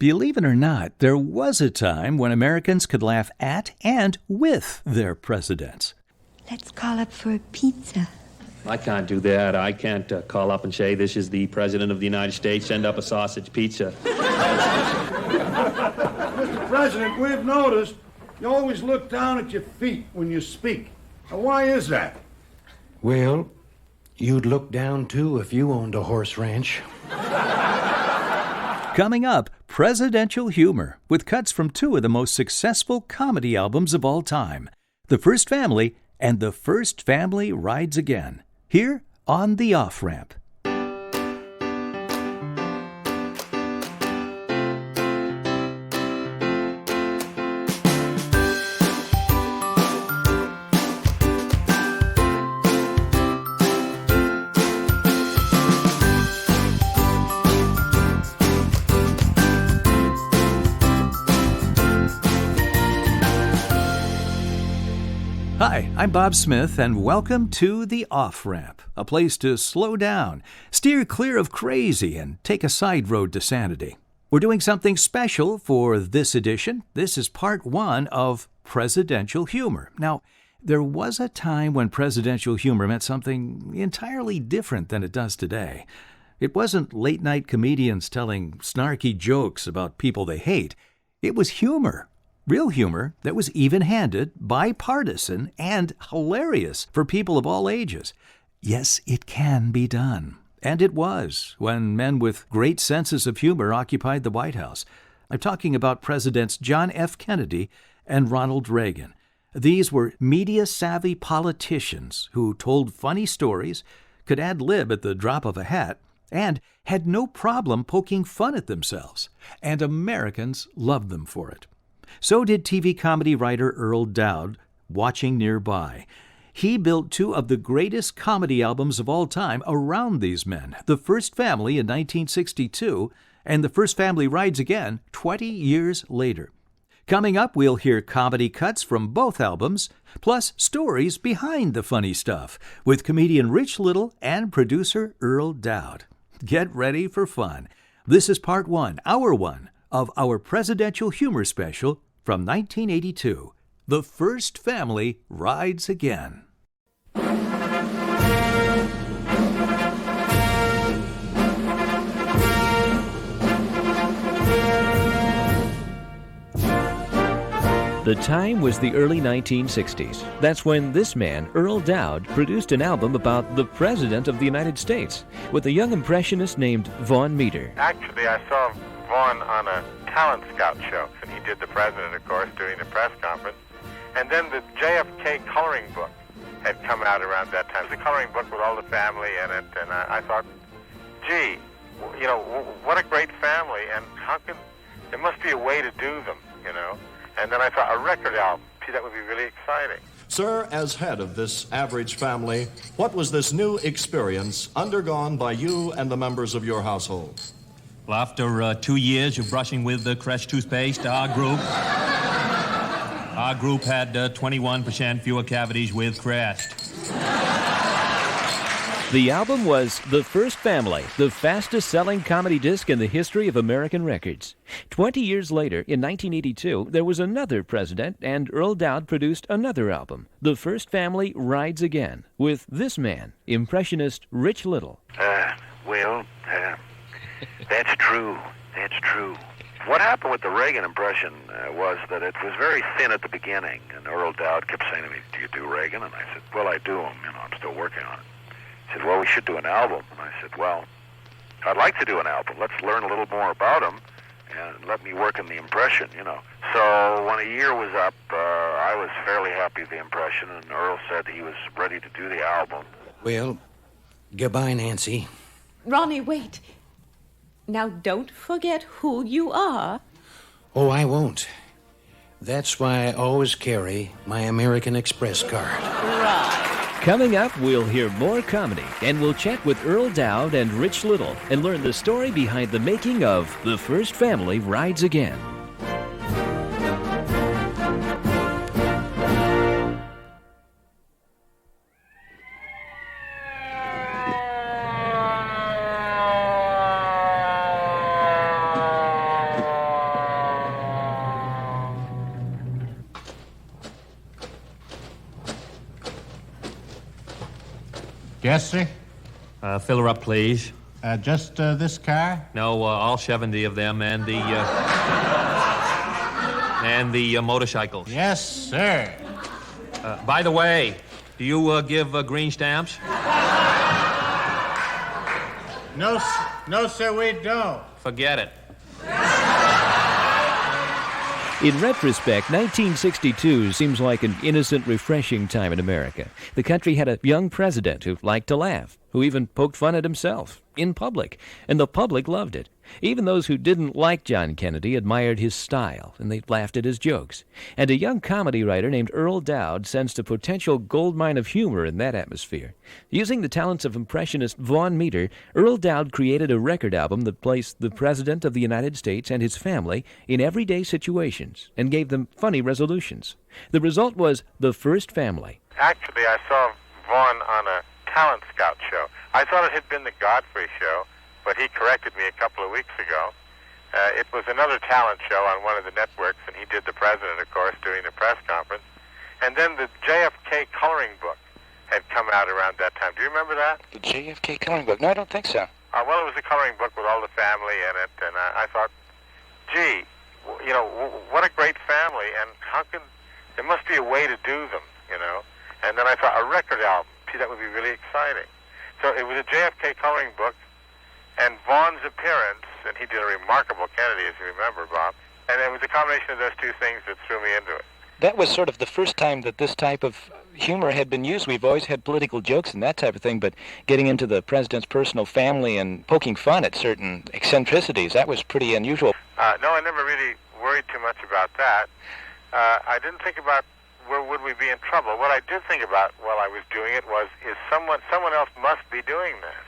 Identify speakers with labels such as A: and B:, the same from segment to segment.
A: Believe it or not, there was a time when Americans could laugh at and with their presidents.
B: Let's call up for a pizza.
C: I can't do that. I can't call up and say, this is the President of the United States, send up a sausage pizza.
D: Mr. President, we've noticed you always look down at your feet when you speak. Now, why is that?
E: Well, you'd look down too if you owned a horse ranch.
A: Coming up, presidential humor with cuts from two of the most successful comedy albums of all time, The First Family and The First Family Rides Again, here on The Off-Ramp. Hi, I'm Bob Smith, and welcome to The Off-Ramp, a place to slow down, steer clear of crazy, and take a side road to sanity. We're doing something special for this edition. This is part one of presidential humor. Now, there was a time when presidential humor meant something entirely different than it does today. It wasn't late-night comedians telling snarky jokes about people they hate. It was humor. Real humor that was even-handed, bipartisan, and hilarious for people of all ages. Yes, it can be done. And it was when men with great senses of humor occupied the White House. I'm talking about Presidents John F. Kennedy and Ronald Reagan. These were media-savvy politicians who told funny stories, could ad-lib at the drop of a hat, and had no problem poking fun at themselves. And Americans loved them for it. So did TV comedy writer Earl Dowd, watching nearby. He built two of the greatest comedy albums of all time around these men, The First Family in 1962 and The First Family Rides Again 20 years later. Coming up, we'll hear comedy cuts from both albums, plus stories behind the funny stuff with comedian Rich Little and producer Earl Dowd. Get ready for fun. This is part one, hour one, of our presidential humor special from 1982, The First Family Rides Again.
F: The time was the early 1960s. That's when this man, Earl Dowd, produced an album about the President of the United States with a young impressionist named Vaughn Meader.
G: Actually, I saw Vaughn on a talent scout show, and he did the president, of course, during the press conference. And then the JFK coloring book had come out around that time. The coloring book with all the family in it, and I thought, gee, you know, what a great family, and how can, there must be a way to do them, you know. And then I thought, a record album, gee, that would be really exciting.
H: Sir, as head of this average family, what was this new experience undergone by you and the members of your household?
C: Well, after 2 years of brushing with the Crest toothpaste, our group had 21% fewer cavities with Crest.
F: The album was The First Family, the fastest-selling comedy disc in the history of American records. 20 years later, in 1982, there was another president, and Earl Dowd produced another album, The First Family Rides Again, with this man, impressionist Rich Little.
G: That's true. That's true. What happened with the Reagan impression was that it was very thin at the beginning, and Earl Dowd kept saying to me, do you do Reagan? And I said, well, I do him. You know, I'm still working on it. He said, well, we should do an album. And I said, well, I'd like to do an album. Let's learn a little more about him and let me work on the impression, you know. So when a year was up, I was fairly happy with the impression, and Earl said he was ready to do the album.
E: Well, goodbye, Nancy.
I: Ronnie, wait. Now, don't forget who you are.
E: Oh, I won't. That's why I always carry my American Express card.
I: Right.
F: Coming up, we'll hear more comedy, and we'll chat with Earl Dowd and Rich Little and learn the story behind the making of The First Family Rides Again.
J: Yes, sir.
C: Fill her up, please.
J: Just this car?
C: No, all 70 of them, and the motorcycles.
J: Yes, sir.
C: By the way, do you give green stamps?
J: No, sir, we don't.
C: Forget it.
F: In retrospect, 1962 seems like an innocent, refreshing time in America. The country had a young president who liked to laugh, who even poked fun at himself in public, and the public loved it. Even those who didn't like John Kennedy admired his style, and they laughed at his jokes. And a young comedy writer named Earl Dowd sensed a potential goldmine of humor in that atmosphere. Using the talents of impressionist Vaughn Meader, Earl Dowd created a record album that placed the President of the United States and his family in everyday situations and gave them funny resolutions. The result was The First Family.
K: Actually, I saw Vaughn on a talent scout show. I thought it had been the Godfrey show, but he corrected me a couple of weeks ago. It was another talent show on one of the networks, and he did the president, of course, during the press conference. And then the JFK coloring book had come out around that time. Do you remember that?
E: The JFK coloring book? No, I don't think so.
K: Well, it was a coloring book with all the family in it, and I thought, gee, what a great family, and there must be a way to do them, And then I thought, a record album, gee, that would be really exciting. So it was a JFK coloring book, and Vaughn's appearance, and he did a remarkable Kennedy, as you remember, Bob, and it was a combination of those two things that threw me into it.
E: That was sort of the first time that this type of humor had been used. We've always had political jokes and that type of thing, but getting into the president's personal family and poking fun at certain eccentricities, that was pretty unusual.
K: No, I never really worried too much about that. I didn't think about where would we be in trouble. What I did think about while I was doing it was, someone else must be doing this,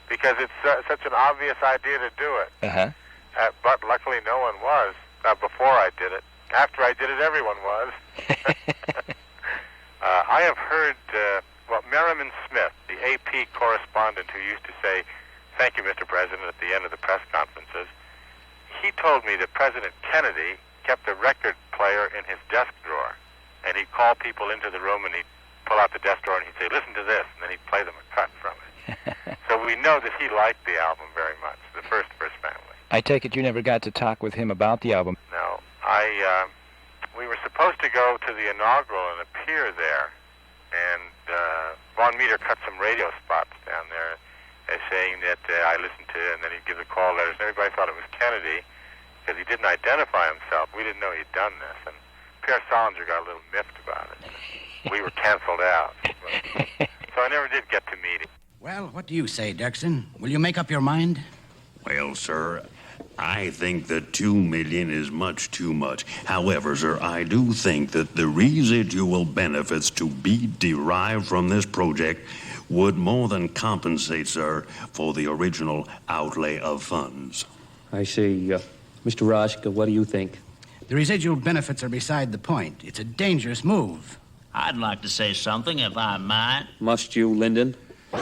K: because it's such an obvious idea to do it.
E: Uh-huh.
K: But luckily no one was before I did it. After I did it, everyone was. I have heard, Merriman Smith, the AP correspondent who used to say, "Thank you, Mr. President," at the end of the press conferences, he told me that President Kennedy kept a record player in his desk drawer, and he'd call people into the room and he'd pull out the desk drawer and he'd say, "Listen to this," and then he'd play them a cut from it. So we know that he liked the album very much, the First Family.
E: I take it you never got to talk with him about the album.
K: No. We were supposed to go to the inaugural and appear there, and Vaughn Meader cut some radio spots down there saying that I listened to, and then he'd give the call letters, and everybody thought it was Kennedy because he didn't identify himself. We didn't know he'd done this, and Pierre Salinger got a little miffed about it. We were canceled out. So I never did get to meet him.
L: Well, what do you say, Dirksen? Will you make up your mind?
M: Well, sir, I think that $2 million is much too much. However, sir, I do think that the residual benefits to be derived from this project would more than compensate, sir, for the original outlay of funds.
C: I see. Mr. Rosk, what do you think?
L: The residual benefits are beside the point. It's a dangerous move.
N: I'd like to say something, if I might.
C: Must you, Lyndon?
M: Well,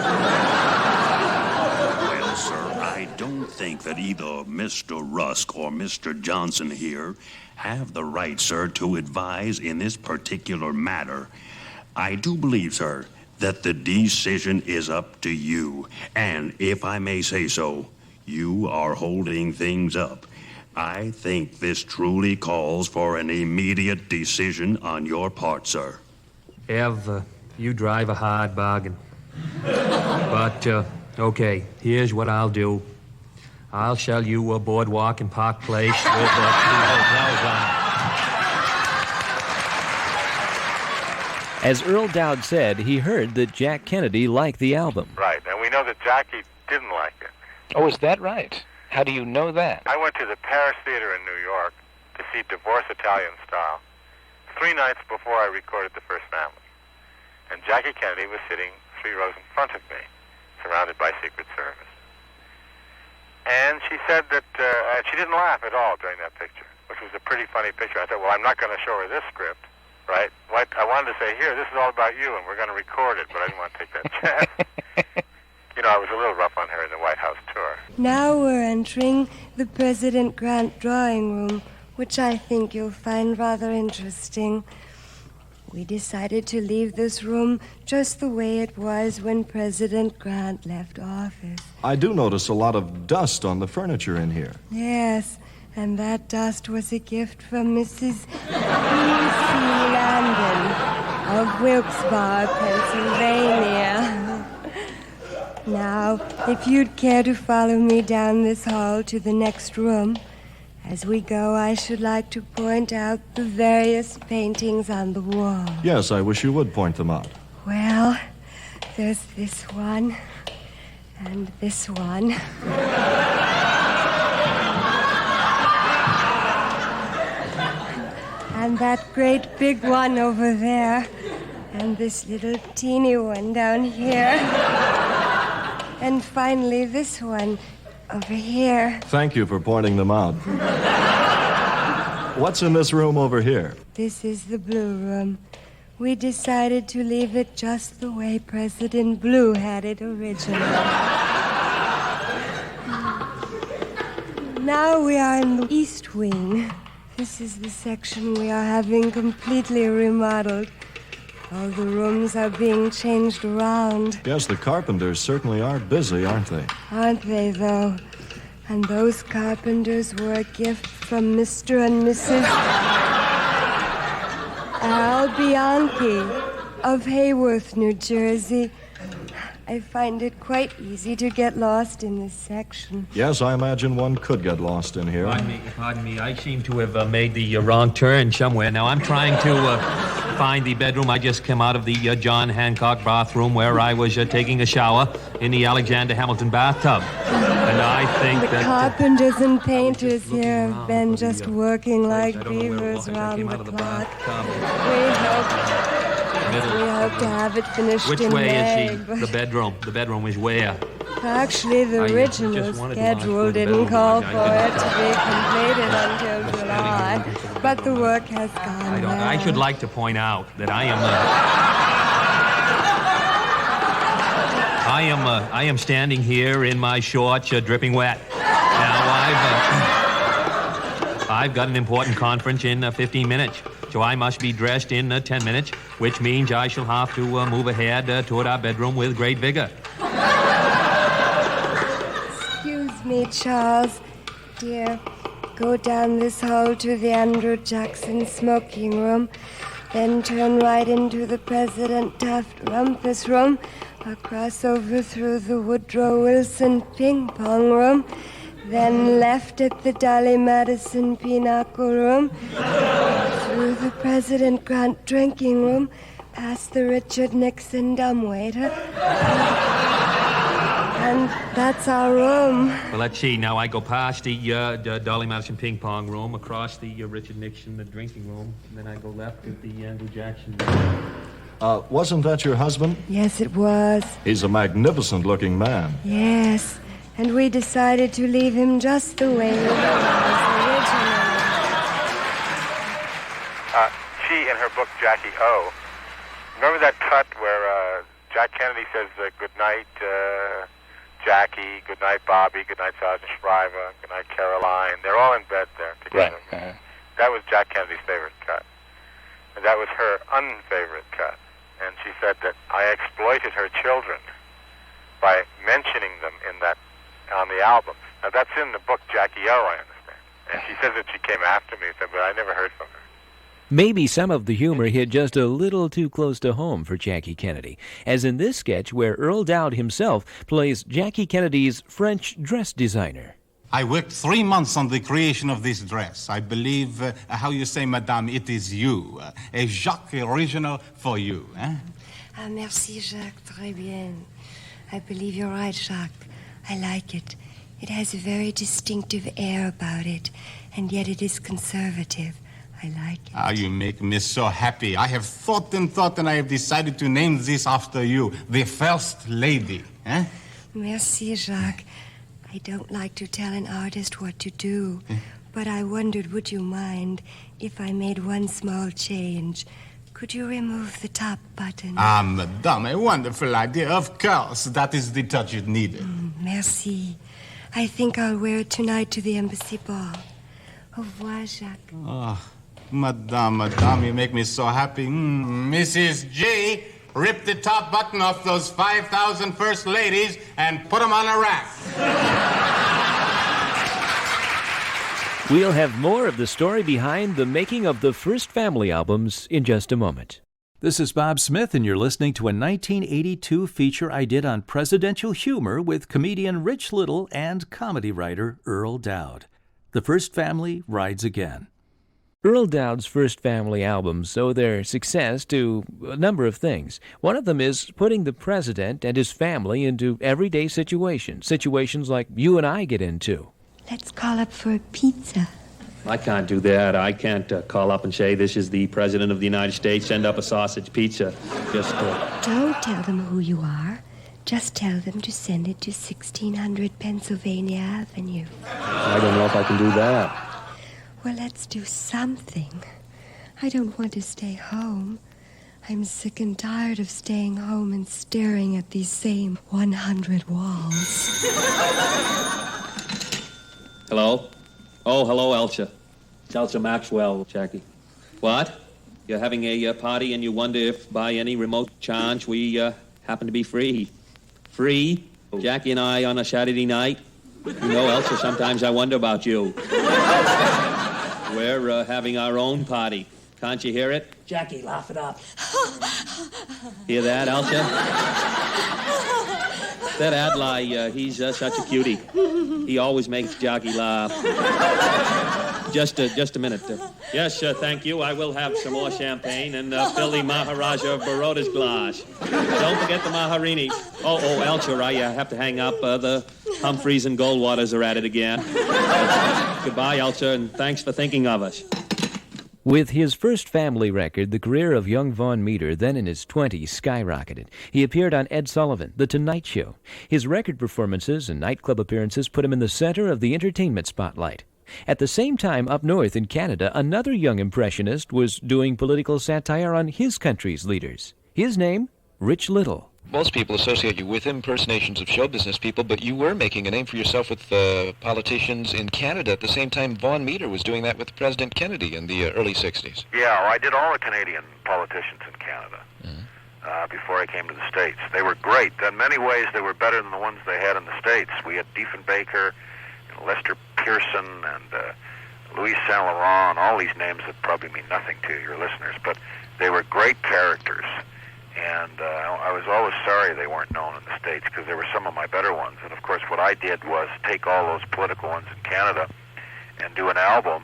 M: sir, I don't think that either Mr. Rusk or Mr. Johnson here have the right, sir, to advise in this particular matter. I do believe, sir, that the decision is up to you. And if I may say so, you are holding things up. I think this truly calls for an immediate decision on your part, sir.
C: Ev, you drive a hard bargain. But, okay, here's what I'll do. I'll sell you a boardwalk in Park Place with 2 hotels on.
F: As Earl Dowd said, he heard that Jack Kennedy liked the album.
K: Right, and we know that Jackie didn't like it.
E: Oh, is that right? How do you know that?
K: I went to the Paris Theater in New York to see Divorce Italian Style 3 nights before I recorded The First Family. And Jackie Kennedy was sitting 3 rows in front of me, surrounded by Secret Service. And she said that she didn't laugh at all during that picture, which was a pretty funny picture. I said, well, I'm not going to show her this script, right? I wanted to say, here, this is all about you, and we're going to record it, but I didn't want to take that chance. I was a little rough on her in the White House tour.
B: Now we're entering the President Grant drawing room, which I think you'll find rather interesting. We decided to leave this room just the way it was when President Grant left office.
H: I do notice a lot of dust on the furniture in here.
B: Yes, and that dust was a gift from Mrs. E.C. Landon of Wilkes-Barre, Pennsylvania. Now, if you'd care to follow me down this hall to the next room, as we go, I should like to point out the various paintings on the wall.
H: Yes, I wish you would point them out.
B: Well, there's this one, and this one. And that great big one over there. And this little teeny one down here. And finally, this one over here.
H: Thank you for pointing them out. What's in this room over here?
B: This is the Blue Room. We decided to leave it just the way President Blue had it originally. Now we are in the East Wing. This is the section we are having completely remodeled. All the rooms are being changed around.
H: Yes, the carpenters certainly are busy, aren't they?
B: Aren't they, though? And those carpenters were a gift from Mr. and Mrs. Al Bianchi of Hayworth, New Jersey. I find it quite easy to get lost in this section.
H: Yes, I imagine one could get lost in here.
C: Pardon me. I seem to have made the wrong turn somewhere. Now, I'm trying to find the bedroom. I just came out of the John Hancock bathroom where I was taking a shower in the Alexander Hamilton bathtub. And I think
B: the
C: that...
B: carpenters and painters here have been just working like beavers round the clock. We hope to have it finished
C: Which
B: in
C: way
B: May.
C: is the bedroom? The bedroom is where?
B: Actually, the original schedule didn't call for it to be completed until July, but the work has gone well.
C: I should like to point out that I am standing here in my shorts, dripping wet. Now, I've got an important conference in 15 minutes, so I must be dressed in 10 minutes, which means I shall have to move ahead toward our bedroom with great vigor.
B: Excuse me, Charles. Here, go down this hall to the Andrew Jackson smoking room, then turn right into the President Taft Rumpus room, across over through the Woodrow Wilson ping pong room, then left at the Dolly Madison pinochle room, through the President Grant drinking room, past the Richard Nixon dumbwaiter. And that's our room.
C: Well, let's see. Now, I go past the Dolly Madison ping pong room, across the Richard Nixon drinking room, and then I go left at the Andrew Jackson room.
H: Wasn't that your husband?
B: Yes, it was.
H: He's a magnificent-looking man.
B: Yes, and we decided to leave him just the way he was originally.
K: She, in her book, Jackie O, remember that cut where Jack Kennedy says, good night, Jackie, good night, Bobby, good night, Sergeant Shriver, good night, Caroline. They're all in bed there together.
E: Right.
K: That was Jack Kennedy's favorite cut. And that was her unfavorite cut. And she said that I exploited her children by mentioning them in that on the album. Now, that's in the book Jackie O, I understand. And she says that she came after me, but I never heard from her.
F: Maybe some of the humor hit just a little too close to home for Jackie Kennedy, as in this sketch where Earl Dowd himself plays Jackie Kennedy's French dress designer.
J: I worked 3 months on the creation of this dress. I believe, how you say, madame, it is you. A Jacques original for you. Eh?
B: Ah, merci, Jacques. Très bien. I believe you're right, Jacques. I like it. It has a very distinctive air about it, and yet it is conservative. I like it.
J: Ah, you make me so happy. I have thought, and I have decided to name this after you, the First Lady. Eh?
B: Merci, Jacques. I don't like to tell an artist what to do, but I wondered, would you mind if I made one small change? Could you remove the top button?
J: Ah, madame, a wonderful idea. Of course, that is the touch it needed.
B: Merci. I think I'll wear it tonight to the embassy ball. Au revoir, Jacques.
J: Oh, Madame, you make me so happy. Mrs. G, rip the top button off those 5,000 first ladies and put them on a rack.
F: We'll have more of the story behind the making of the first family albums in just a moment.
A: This is Bob Smith, and you're listening to a 1982 feature I did on presidential humor with comedian Rich Little and comedy writer Earl Dowd. The First Family rides again.
F: Earl Dowd's first family albums owe their success to a number of things. One of them is putting the president and his family into everyday situations like you and I get into.
B: Let's call up for a pizza.
C: I can't do that. I can't call up and say, this is the President of the United States, send up a sausage pizza.
B: Don't tell them who you are. Just tell them to send it to 1600 Pennsylvania Avenue.
C: I don't know if I can do that.
B: Well, let's do something. I don't want to stay home. I'm sick and tired of staying home and staring at these same 100 walls.
C: Hello? Oh, hello, Elsa. It's Elsa Maxwell, Jackie. What? You're having a party and you wonder if by any remote chance we happen to be free. Free? Jackie and I on a Saturday night? You know, Elsa, sometimes I wonder about you. We're having our own party. Can't you hear it?
O: Jackie, laugh it up.
C: Hear that, Elsa? That Adlai, he's such a cutie. He always makes Jackie laugh. Just a minute. Yes, thank you. I will have some more champagne and fill the Maharaja of Baroda's glass. Don't forget the Maharini. Oh, Elsa, I have to hang up. The Humphreys and Goldwaters are at it again. Goodbye, Elsa, and thanks for thinking of us.
F: With his first family record, the career of young Vaughn Meader, then in his 20s, skyrocketed. He appeared on Ed Sullivan, The Tonight Show. His record performances and nightclub appearances put him in the center of the entertainment spotlight. At the same time, up north in Canada, another young impressionist was doing political satire on his country's leaders. His name, Rich Little.
E: Most people associate you with impersonations of show business people, but you were making a name for yourself with politicians in Canada at the same time Vaughn Meader was doing that with President Kennedy in the early 60s.
G: Yeah, well, I did all the Canadian politicians in Canada before I came to the States. They were great. In many ways, they were better than the ones they had in the States. We had Diefenbaker, Lester Pearson, and Louis Saint Laurent, all these names that probably mean nothing to your listeners, but they were great characters. And I was always sorry they weren't known in the States because they were some of my better ones. And, of course, what I did was take all those political ones in Canada and do an album,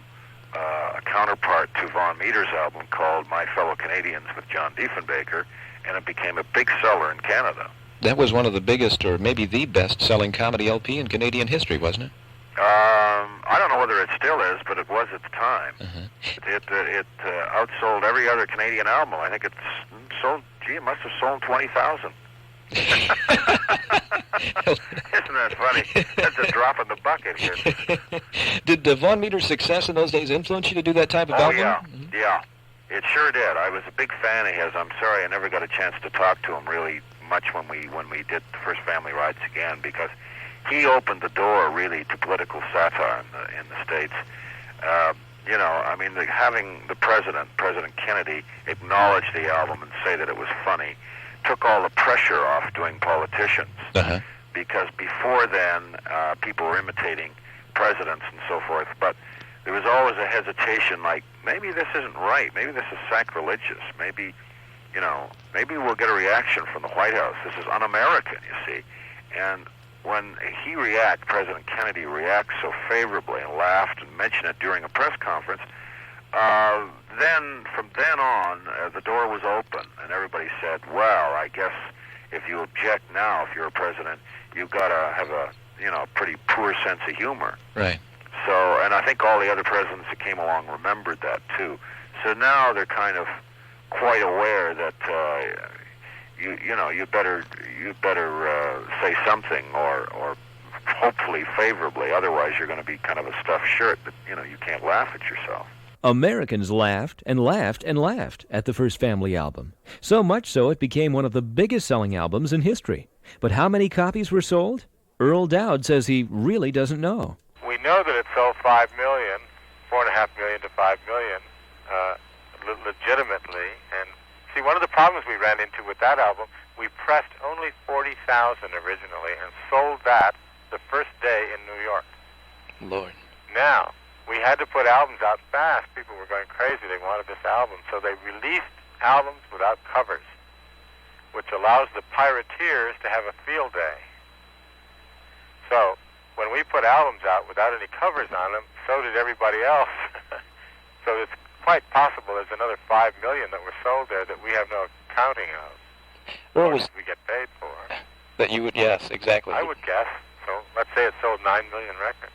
G: a counterpart to Vaughn Meader's album called My Fellow Canadians with John Diefenbaker, and it became a big seller in Canada.
E: That was one of the biggest, or maybe the best-selling comedy LP in Canadian history, wasn't it?
G: I don't know whether it still is, but it was at the time. It outsold every other Canadian album. I think it's sold, it must have sold 20,000. Isn't that funny? That's a drop in the bucket here.
E: Did Vaughn Meader's success in those days influence you to do that type of album?
G: Yeah. It sure did. I was a big fan of his. I'm sorry I never got a chance to talk to him really much when we did The First Family Rides Again, because he opened the door really to political satire in the States. Having the President Kennedy, acknowledge the album and say that it was funny took all the pressure off doing politicians. Because before then, people were imitating presidents and so forth, but there was always a hesitation like, maybe this isn't right, maybe this is sacrilegious, maybe we'll get a reaction from the White House. This is un-American, you see. And when President Kennedy reacts so favorably and laughed and mentioned it during a press conference, then from then on, the door was open, and everybody said, well, I guess if you object now, if you're a president, you've got to have a pretty poor sense of humor.
E: Right.
G: So, and I think all the other presidents that came along remembered that too. So now they're kind of quite aware that you better say something or hopefully favorably. Otherwise, you're going to be kind of a stuffed shirt that you can't laugh at yourself.
F: Americans laughed and laughed and laughed at the First Family album. So much so it became one of the biggest selling albums in history. But how many copies were sold? Earl Dowd says he really doesn't know.
K: We know that it sold 5 million, 4.5 million to 5 million. legitimately. And see, one of the problems we ran into with that album, we pressed only 40,000 originally and sold that the first day in New York.
E: Lord.
K: Now, we had to put albums out fast. People were going crazy. They wanted this album. So they released albums without covers, which allows the pirateers to have a field day. So when we put albums out without any covers on them, so did everybody else. So it's quite possible there's another 5 million that were sold there that we have no accounting of.
E: Well,
K: Or we get paid for.
E: that you would, yes, exactly.
K: I would guess. So let's say it sold 9 million records.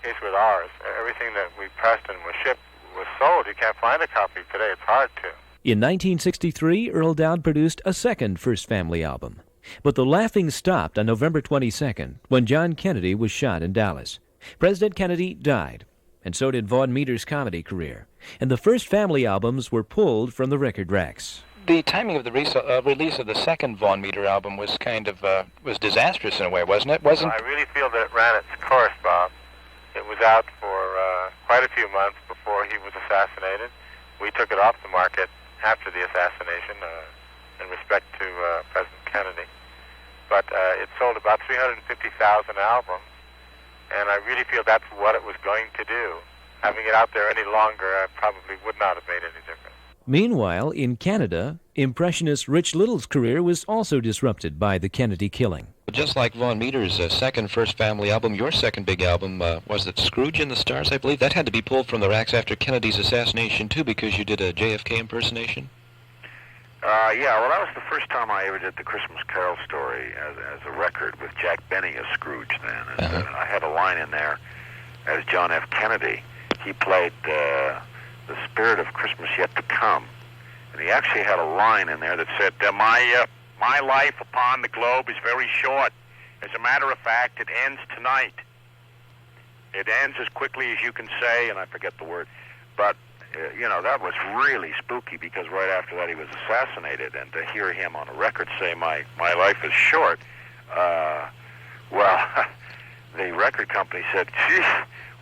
K: Case with ours, everything that we pressed and was shipped was sold. You can't find a copy today. It's hard to.
F: In 1963, Earl Dowd produced a second First Family album. But the laughing stopped on November 22nd when John Kennedy was shot in Dallas. President Kennedy died, and so did Vaughn Meader's comedy career. And the First Family albums were pulled from the record racks.
E: The timing of the release of the second Vaughn Meader album was kind of was disastrous in a way, wasn't it?
K: I really feel that it ran its course, Bob. It was out for quite a few months before he was assassinated. We took it off the market after the assassination in respect to President Kennedy. But it sold about 350,000 albums, and I really feel that's what it was going to do. Having it out there any longer probably would not have made any difference.
F: Meanwhile, in Canada, Impressionist Rich Little's career was also disrupted by the Kennedy killing.
E: Just like Vaughn Meader's second First Family album, your second big album, was it Scrooge in the Stars, I believe? That had to be pulled from the racks after Kennedy's assassination, too, because you did a JFK impersonation?
G: Yeah, well, that was the first time I ever did the Christmas Carol story as a record with Jack Benny as Scrooge then. And, I had a line in there as John F. Kennedy. He played the spirit of Christmas yet to come. And he actually had a line in there that said, my life upon the globe is very short. As a matter of fact, it ends tonight. It ends as quickly as you can say, and I forget the word. But, that was really spooky because right after that he was assassinated, and to hear him on a record say, my life is short, the record company said, geez,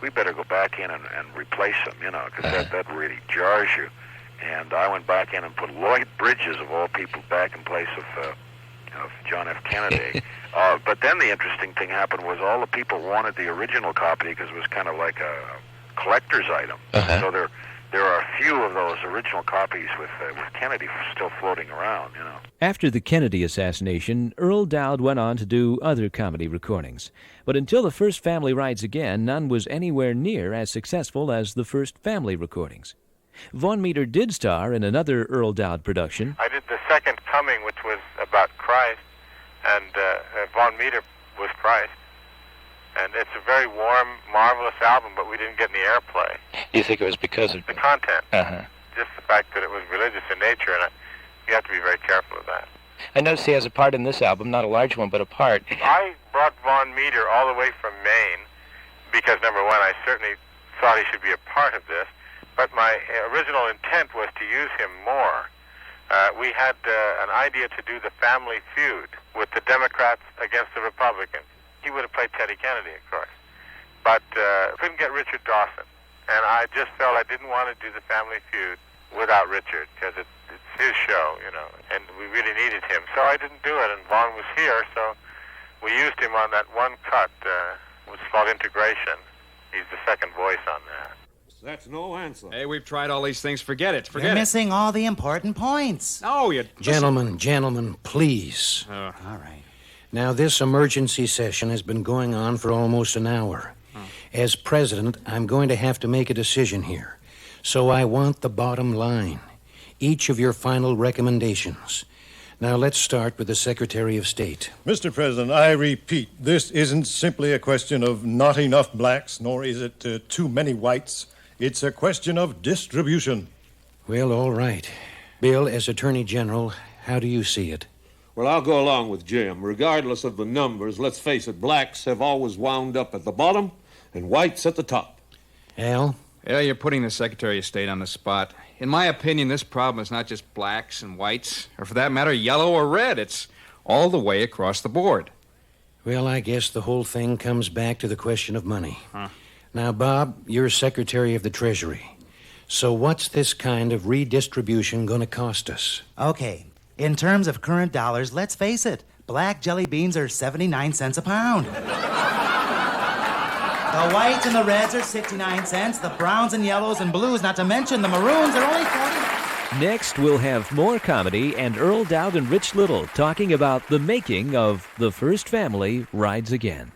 G: we better go back in and replace him, because that really jars you. And I went back in and put Lloyd Bridges, of all people, back in place of John F. Kennedy. But then the interesting thing happened was all the people wanted the original copy because it was kind of like a collector's item. So there are a few of those original copies with Kennedy still floating around,
F: After the Kennedy assassination, Earl Dowd went on to do other comedy recordings. But until the First Family Rides Again, none was anywhere near as successful as the First Family recordings. Vaughn Meader did star in another Earl Dowd production.
K: I did The Second Coming, which was about Christ, and Vaughn Meader was Christ. And it's a very warm, marvelous album, but we didn't get any airplay.
E: You think it was because of
K: the content?
E: Uh-huh.
K: Just the fact that it was religious in nature, and you have to be very careful of that.
E: I noticed he has a part in this album, not a large one, but a part.
K: I brought Vaughn Meader all the way from Maine because, number one, I certainly thought he should be a part of this, but my original intent was to use him more. We had an idea to do the Family Feud with the Democrats against the Republicans. He would have played Teddy Kennedy, of course, but couldn't get Richard Dawson. And I just felt I didn't want to do the Family Feud without Richard because it's his show, and we really needed him. So I didn't do it, and Vaughn was here, so we used him on that one cut, which is called Integration. He's the second voice on that.
O: That's no answer.
P: Hey, we've tried all these things. Forget it.
Q: You're missing all the important points.
P: No, you...
R: Gentlemen, please.
Q: All right.
R: Now, this emergency session has been going on for almost an hour. As president, I'm going to have to make a decision here. So I want the bottom line. Each of your final recommendations. Now, let's start with the Secretary of State.
D: Mr. President, I repeat, this isn't simply a question of not enough blacks, nor is it too many whites. It's a question of distribution.
R: Well, all right. Bill, as Attorney General, how do you see it?
O: Well, I'll go along with Jim. Regardless of the numbers, let's face it, blacks have always wound up at the bottom and whites at the top.
R: Al?
P: Yeah, you're putting the Secretary of State on the spot. In my opinion, this problem is not just blacks and whites, or for that matter, yellow or red. It's all the way across the board.
R: Well, I guess the whole thing comes back to the question of money. Now, Bob, you're Secretary of the Treasury. So what's this kind of redistribution going to cost us?
Q: Okay, in terms of current dollars, let's face it, black jelly beans are 79 cents a pound. The whites and the reds are 69 cents, the browns and yellows and blues, not to mention the maroons, are only 40.
F: Next, we'll have more comedy and Earl Dowd and Rich Little talking about the making of The First Family Rides Again.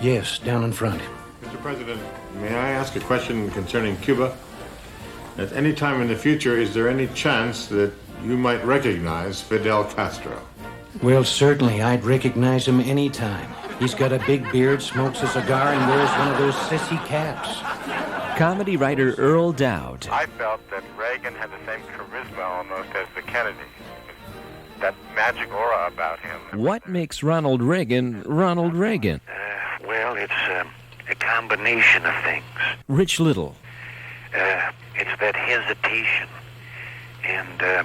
R: Yes, down in front.
S: Mr. President, may I ask a question concerning Cuba? At any time in the future, is there any chance that you might recognize Fidel Castro?
R: Well, certainly, I'd recognize him any time. He's got a big beard, smokes a cigar, and wears one of those sissy caps.
F: Comedy writer Earl Dowd.
K: I felt that Reagan had the same charisma almost as the Kennedys. That magic aura about him.
F: What makes Ronald Reagan Ronald Reagan?
G: Well, it's a combination of things.
F: Rich Little.
G: It's that hesitation and the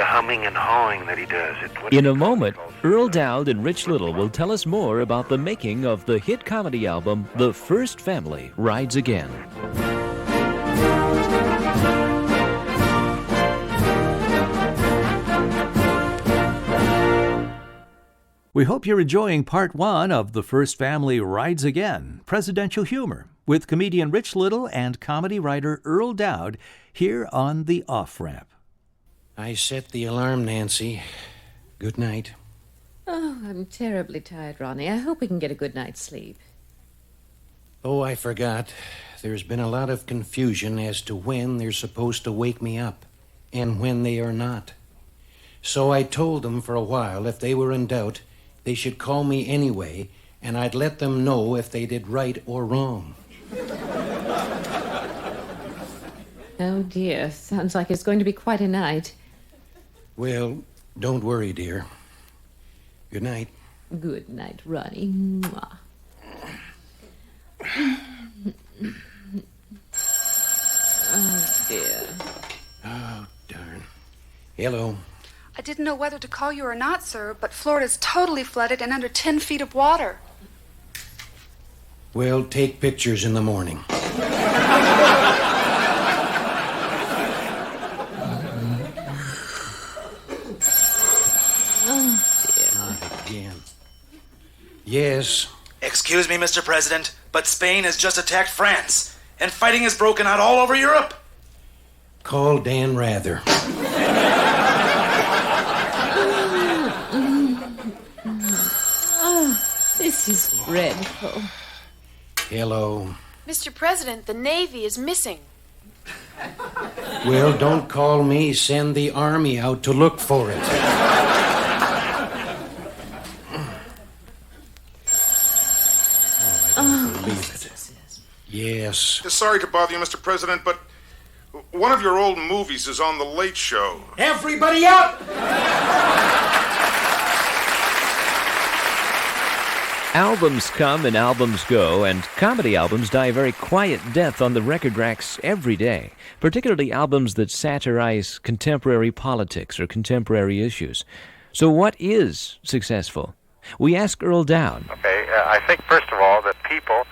G: humming and hawing that he does.
F: In a moment, Earl Dowd and Rich Little will tell us more about the making of the hit comedy album The First Family Rides Again.
A: We hope you're enjoying part one of The First Family Rides Again, Presidential Humor, with comedian Rich Little and comedy writer Earl Dowd here on The Off-Ramp.
R: I set the alarm, Nancy. Good night.
I: Oh, I'm terribly tired, Ronnie. I hope we can get a good night's sleep.
R: Oh, I forgot. There's been a lot of confusion as to when they're supposed to wake me up and when they are not. So I told them for a while if they were in doubt, they should call me anyway, and I'd let them know if they did right or wrong.
I: Oh, dear. Sounds like it's going to be quite a night.
R: Well, don't worry, dear. Good night.
I: Good night, Ronnie. Mwah. Oh, dear.
R: Oh, darn. Hello.
T: I didn't know whether to call you or not, sir, but Florida's totally flooded and under 10 feet of water.
R: Well, take pictures in the morning.
I: Oh, dear.
R: Not again. Yes.
U: Excuse me, Mr. President, but Spain has just attacked France, and fighting has broken out all over Europe.
R: Call Dan Rather.
I: Oh, this is dreadful.
R: Hello.
V: Mr. President, the Navy is missing.
R: Well, don't call me. Send the Army out to look for it. Yes.
W: Sorry to bother you, Mr. President, but one of your old movies is on The Late Show.
Q: Everybody up!
F: Albums come and albums go, and comedy albums die a very quiet death on the record racks every day, particularly albums that satirize contemporary politics or contemporary issues. So what is successful? We ask Earl Dowd.
K: Okay, I think, first of all, that people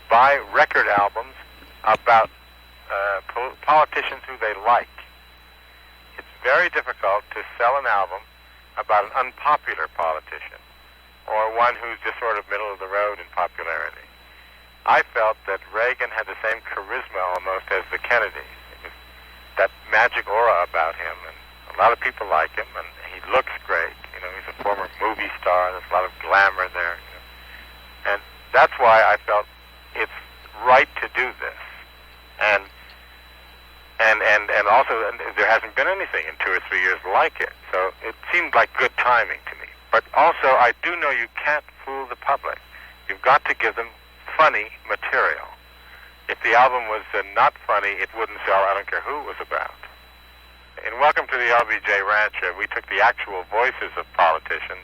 K: buy record albums about politicians who they like. It's very difficult to sell an album about an unpopular politician or one who's just sort of middle of the road in popularity. I felt that Reagan had the same charisma almost as the Kennedys. That magic aura about him, and a lot of people like him, and he looks great. You know, he's a former movie star. There's a lot of glamour there. You know. And that's why I felt it's right to do this. And also, there hasn't been anything in 2 or 3 years like it. So it seemed like good timing to me. But also, I do know you can't fool the public. You've got to give them funny material. If the album was not funny, it wouldn't sell. I don't care who it was about. In Welcome to the LBJ Ranch, we took the actual voices of politicians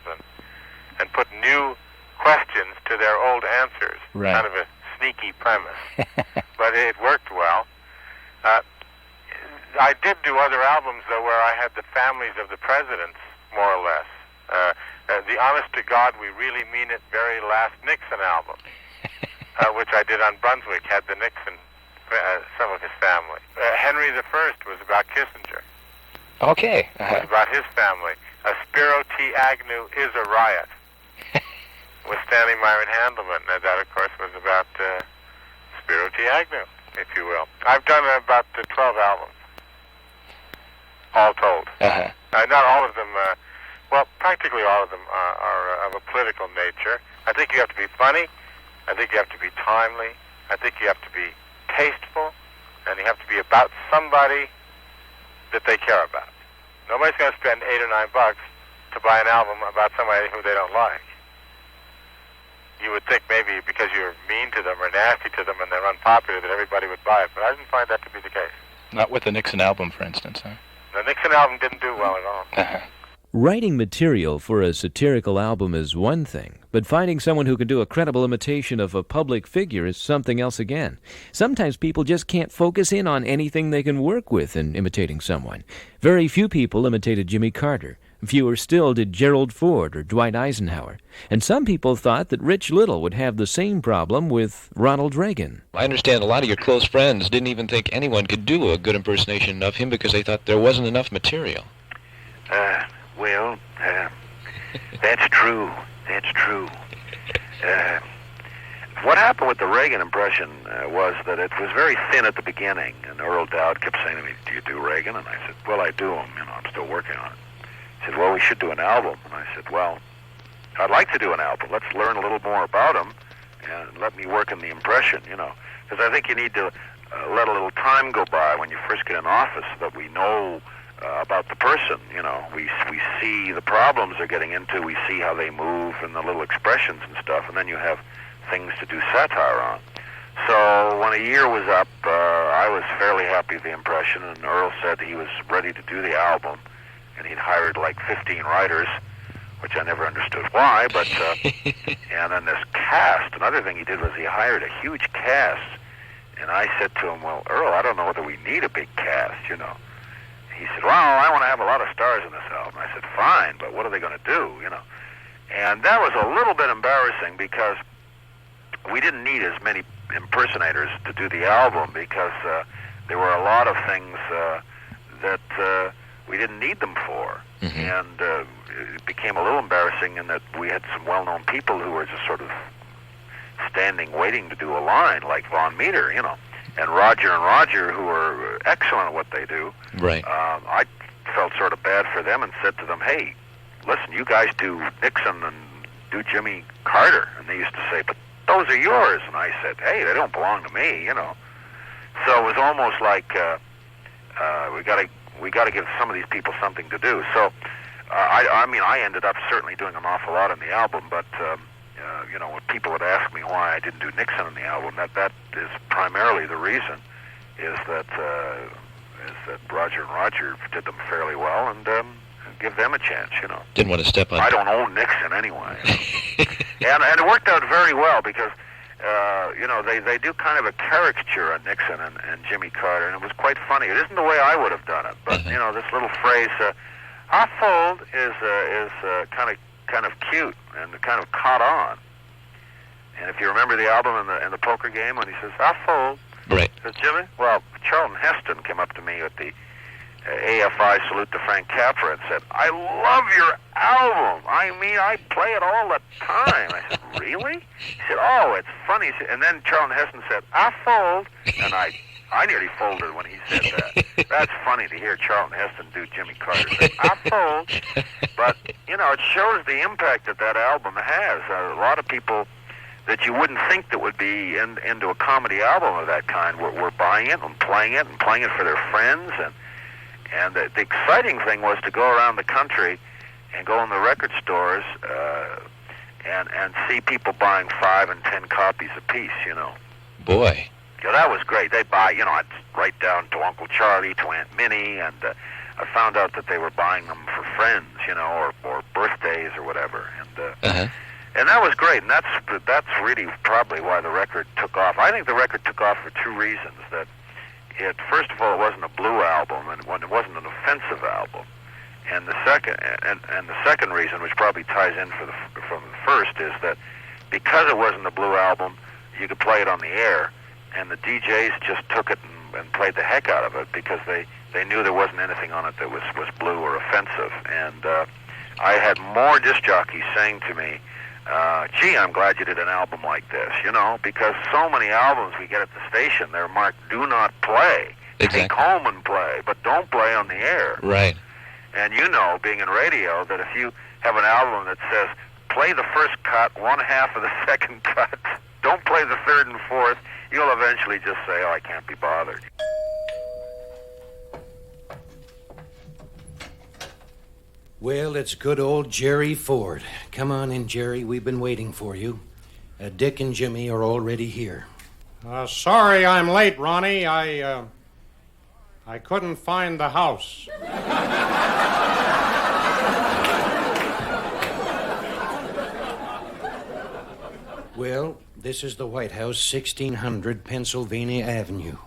K: and put new questions to their old answers.
F: Right.
K: Kind of a sneaky premise. But it worked well. I did do other albums, though, where I had the families of the presidents, more or less. The Honest to God, We Really Mean It, very last Nixon album. which I did on Brunswick, had the Nixon, some of his family. Henry I was about Kissinger.
E: Okay.
K: It was about his family. Spiro T. Agnew is a riot with Stanley Myron Handelman. And that, of course, was about Spiro T. Agnew, if you will. I've done about 12 albums, all told. Not all of them, well, practically all of them are of a political nature. I think you have to be funny. I think you have to be timely. I think you have to be tasteful. And you have to be about somebody that they care about. Nobody's going to spend $8 or $9 to buy an album about somebody who they don't like. You would think maybe because you're mean to them or nasty to them and they're unpopular that everybody would buy it, but I didn't find that to be the case.
E: Not with the Nixon album, for instance, huh?
K: The Nixon album didn't do well at all.
F: Writing material for a satirical album is one thing, but finding someone who can do a credible imitation of a public figure is something else again. Sometimes people just can't focus in on anything they can work with in imitating someone. Very few people imitated Jimmy Carter. Fewer still did Gerald Ford or Dwight Eisenhower. And some people thought that Rich Little would have the same problem with Ronald Reagan.
E: I understand a lot of your close friends didn't even think anyone could do a good impersonation of him because they thought there wasn't enough material.
G: Well, that's true. That's true. What happened with the Reagan impression was that it was very thin at the beginning, and Earl Dowd kept saying to me, "Do you do Reagan?" And I said, "Well, I do him. I'm still working on it." He said, "Well, we should do an album." And I said, "Well, I'd like to do an album. Let's learn a little more about him, and let me work in the impression, because I think you need to let a little time go by when you first get in office so that we know about the person. We see the problems they're getting into, we see how they move and the little expressions and stuff, and then you have things to do satire on." So when a year was up, I was fairly happy with the impression, and Earl said he was ready to do the album, and he'd hired like 15 writers, which I never understood why, but and then this cast, another thing he did was he hired a huge cast, and I said to him, "Well, Earl, I don't know whether we need a big cast, He said, "Well, I want to have a lot of stars in this album." I said, "Fine, but what are they going to do, And that was a little bit embarrassing because we didn't need as many impersonators to do the album because there were a lot of things that we didn't need them for. And it became a little embarrassing in that we had some well-known people who were just sort of standing waiting to do a line, like Von Meter, and Roger, who are excellent at what they do.
E: Right.
G: I felt sort of bad for them and said to them, "Hey, listen, you guys do Nixon and do Jimmy Carter." And they used to say, "But those are yours." And I said, "Hey, they don't belong to me, So it was almost like we got to give some of these people something to do. So I ended up certainly doing an awful lot on the album, but when people would ask me why I didn't do Nixon on the album, that is primarily the reason, is that Roger and Roger did them fairly well, and give them a chance,
E: Didn't want to step on.
G: I don't own Nixon anyway. and it worked out very well because, they do kind of a caricature on Nixon and Jimmy Carter, and it was quite funny. It isn't the way I would have done it, but, this little phrase, "I fold," is kind of cute and kind of caught on. And if you remember the album in the poker game when he says, "I fold,"
E: right?
G: Says Jimmy. Well, Charlton Heston came up to me at the AFI salute to Frank Capra and said, "I love your album. I mean, I play it all the time." I said, "Really?" He said, "Oh, it's funny." And then Charlton Heston said, "I fold," and I nearly folded when he said that. That's funny to hear Charlton Heston do Jimmy Carter say, "I fold." But, it shows the impact that album has. A lot of people that you wouldn't think that would be into a comedy album of that kind were buying it and playing it for their friends. And the exciting thing was to go around the country and go in the record stores and see people buying 5 and 10 copies apiece,
E: Boy.
G: Yeah, that was great. They buy, I'd write down to Uncle Charlie, to Aunt Minnie, and I found out that they were buying them for friends, or birthdays or whatever. And that was great, and that's really probably why the record took off. I think the record took off for 2 reasons. That first of all, it wasn't a blue album, and it wasn't an offensive album. And the second reason, which probably ties in from the first, is that because it wasn't a blue album, you could play it on the air, and the DJs just took it and played the heck out of it because they knew there wasn't anything on it that was blue or offensive. And I had more disc jockeys saying to me, gee, I'm glad you did an album like this, you know, because so many albums we get at the station, they're marked do not play.
E: Exactly.
G: Take home and play, but don't play on the air.
E: Right.
G: And you know, being in radio, that if you have an album that says, play the first cut, one half of the second cut, don't play the third and fourth, you'll eventually just say, oh, I can't be bothered.
R: Well, it's good old Jerry Ford. Come on in, Jerry. We've been waiting for you. Dick and Jimmy are already here.
L: Sorry I'm late, Ronnie. I couldn't find the house.
R: Well, this is the White House, 1600 Pennsylvania Avenue.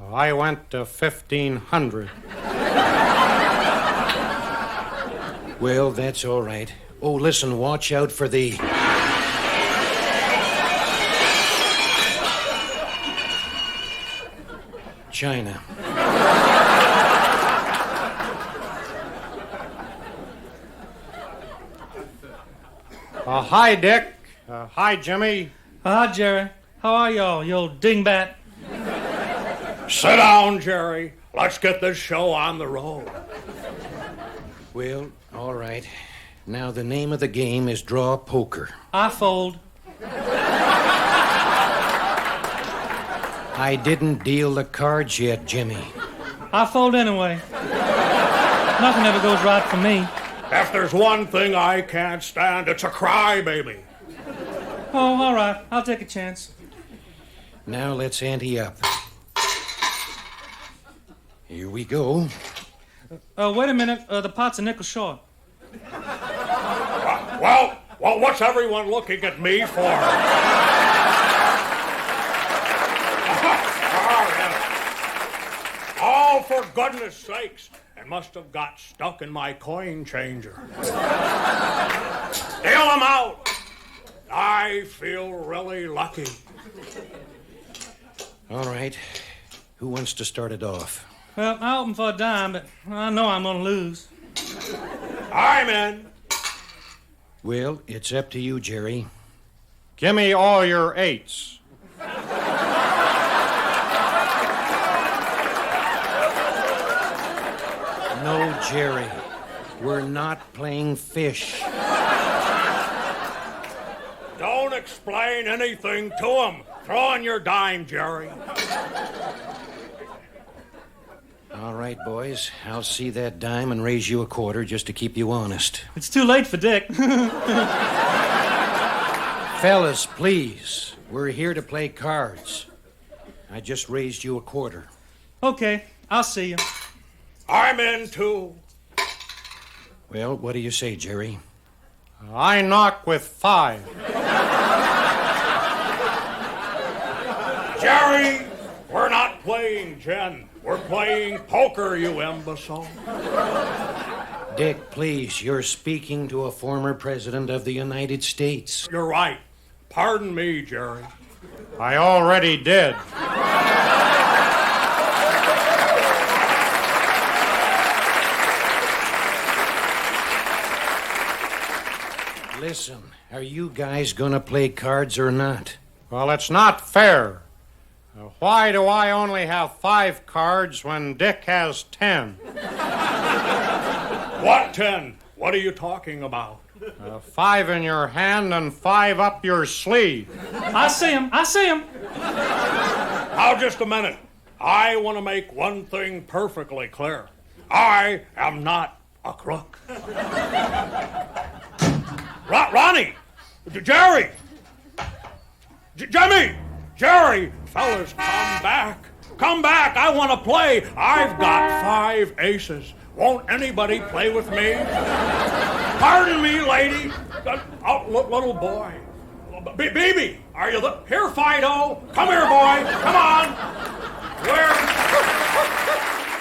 L: I went to 1500.
R: Well, that's all right. Oh, listen, watch out for the... China.
L: Hi, Dick. Hi, Jimmy.
M: Hi, Jerry. How are y'all, you old dingbat?
N: Sit down, Jerry. Let's get this show on the road.
R: Well, all right. Now, the name of the game is draw poker.
M: I fold.
R: I didn't deal the cards yet, Jimmy.
M: I fold anyway. Nothing ever goes right for me.
N: If there's one thing I can't stand, it's a crybaby.
M: Oh, all right. I'll take a chance.
R: Now, let's ante up. Here we go.
M: Wait a minute. The pot's a nickel short.
N: Well, what's everyone looking at me for? Oh, for goodness sakes. It must have got stuck in my coin changer. Deal them out. I feel really lucky.
R: All right. Who wants to start it off?
M: Well, I open for a dime, but I know I'm going to lose.
N: I'm in.
R: Well, it's up to you, Jerry.
L: Give me all your eights.
R: No, Jerry. We're not playing fish.
N: Don't explain anything to him. Throw on your dime, Jerry.
R: All right, boys. I'll see that dime and raise you a quarter just to keep you honest.
M: It's too late for Dick.
R: Fellas, please. We're here to play cards. I just raised you a quarter.
M: Okay, I'll see you.
N: I'm in, too.
R: Well, what do you say, Jerry?
L: I knock with 5.
N: Jerry, we're not playing gin. We're playing poker, you imbecile.
R: Dick, please, you're speaking to a former president of the United States.
N: You're right. Pardon me, Jerry.
L: I already did.
R: Listen, are you guys gonna play cards or not?
L: Well, it's not fair. Why do I only have 5 cards when Dick has 10?
N: What 10? What are you talking about?
L: 5 in your hand and 5 up your sleeve.
M: I see him.
N: Now, just a minute. I want to make one thing perfectly clear. I am not a crook. Ronnie! Jerry! Jimmy! Jerry! Fellas, come back. Come back. I want to play. I've got 5 aces. Won't anybody play with me? Pardon me, lady. Oh, little boy. Baby, are you here, Fido? Come here, boy. Come on. Where?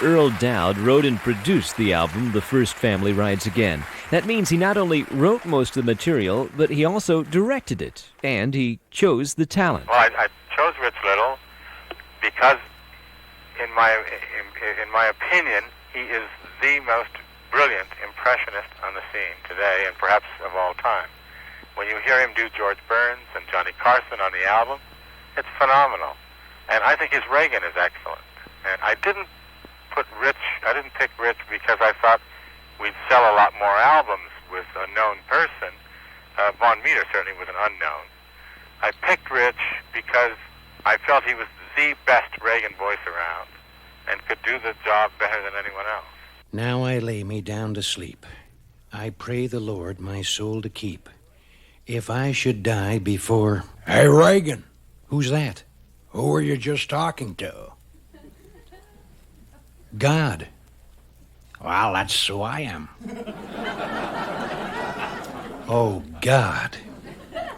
F: Earl Dowd wrote and produced the album The First Family Rides Again. That means he not only wrote most of the material, but he also directed it, and he chose the talent.
K: Well, I chose Rich Little because, in my opinion, he is the most brilliant impressionist on the scene today, and perhaps of all time. When you hear him do George Burns and Johnny Carson on the album, it's phenomenal. And I think his Reagan is excellent. And I didn't pick Rich because I thought we'd sell a lot more albums with a known person. Von Meter certainly was an unknown. I picked Rich because I felt he was the best Reagan voice around and could do the job better than anyone else.
R: Now I lay me down to sleep. I pray the Lord my soul to keep. If I should die before...
B: Hey, Reagan.
R: Who's that?
B: Who were you just talking to?
R: God.
B: Well, that's who I am.
R: Oh, God.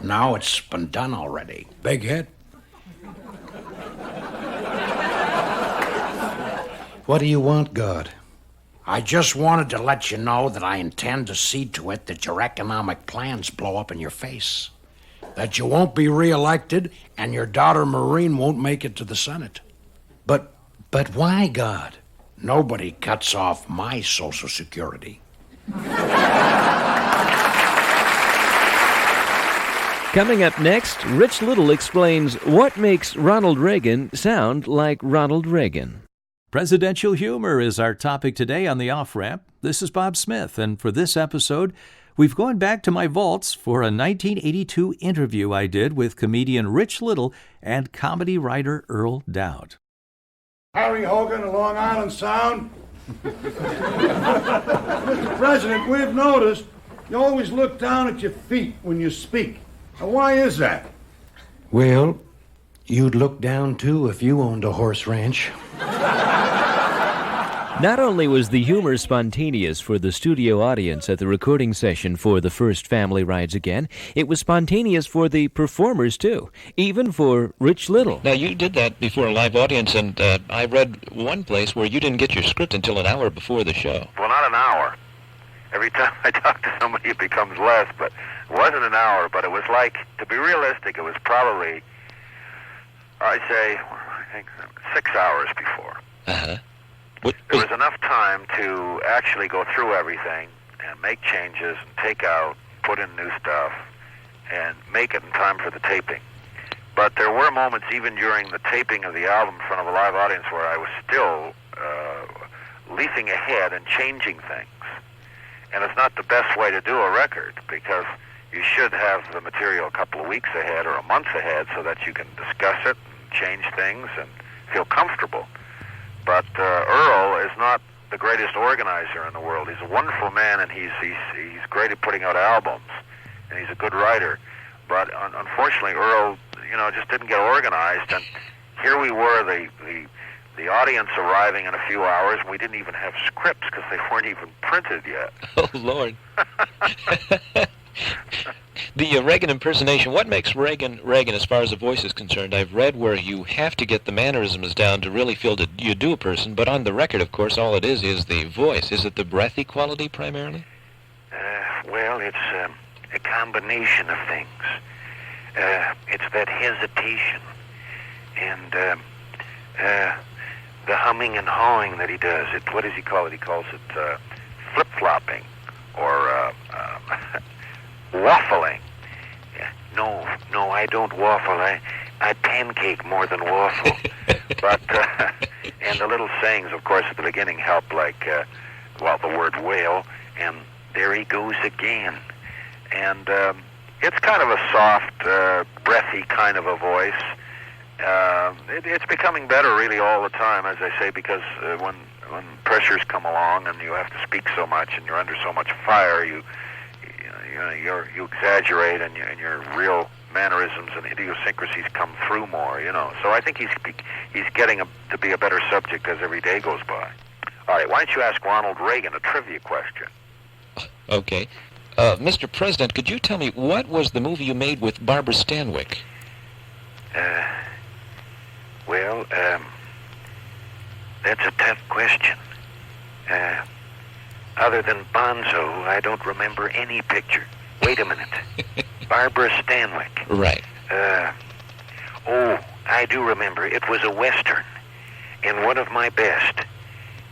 B: No, it's been done already.
R: Big hit? What do you want, God?
B: I just wanted to let you know that I intend to see to it that your economic plans blow up in your face. That you won't be reelected and your daughter Maureen won't make it to the Senate.
R: But why, God?
B: Nobody cuts off my Social Security.
F: Coming up next, Rich Little explains what makes Ronald Reagan sound like Ronald Reagan.
A: Presidential humor is our topic today on the Off-Ramp. This is Bob Smith, and for this episode, we've gone back to my vaults for a 1982 interview I did with comedian Rich Little and comedy writer Earl Dowd.
N: Harry Hogan of Long Island Sound. Mr. President, we've noticed you always look down at your feet when you speak. Now, why is that?
R: Well, you'd look down, too, if you owned a horse ranch.
F: Not only was the humor spontaneous for the studio audience at the recording session for The First Family Rides Again, it was spontaneous for the performers, too, even for Rich Little.
E: Now, you did that before a live audience, and I read one place where you didn't get your script until an hour before the show.
G: Well, not an hour. Every time I talk to somebody, it becomes less, but it wasn't an hour, but it was like, to be realistic, it was probably, I'd say, I think 6 hours before.
E: Uh-huh.
G: There was enough time to actually go through everything and make changes and take out, put in new stuff, and make it in time for the taping. But there were moments even during the taping of the album in front of a live audience where I was still leaping ahead and changing things. And it's not the best way to do a record, because you should have the material a couple of weeks ahead or a month ahead so that you can discuss it and change things and feel comfortable. But Earl is not the greatest organizer in the world. He's a wonderful man, and he's great at putting out albums, and he's a good writer. But unfortunately, Earl, just didn't get organized. And here we were, the audience arriving in a few hours, and we didn't even have scripts because they weren't even printed yet.
E: Oh, Lord. The Reagan impersonation, what makes Reagan as far as the voice is concerned? I've read where you have to get the mannerisms down to really feel that you do a person, but on the record, of course, all it is the voice. Is it the breathy quality primarily?
H: Well, it's a combination of things. It's that hesitation and the humming and hawing that he does. What does he call it? He calls it flip-flopping or waffling. No, I don't waffle. I pancake more than waffle. But and the little sayings, of course, at the beginning help, like the word whale, and there he goes again. And it's kind of a soft, breathy kind of a voice. It's becoming better really all the time, as I say, because when pressures come along and you have to speak so much and you're under so much fire, you exaggerate and your real mannerisms and idiosyncrasies come through more, So I think he's getting to be a better subject as every day goes by. All right, why don't you ask Ronald Reagan a trivia question?
E: Okay. Mr. President, could you tell me what was the movie you made with Barbara Stanwyck?
H: That's a tough question. Other than Bonzo, I don't remember any picture. Wait a minute. Barbara Stanwyck.
E: Right.
H: I do remember. It was a Western, and one of my best.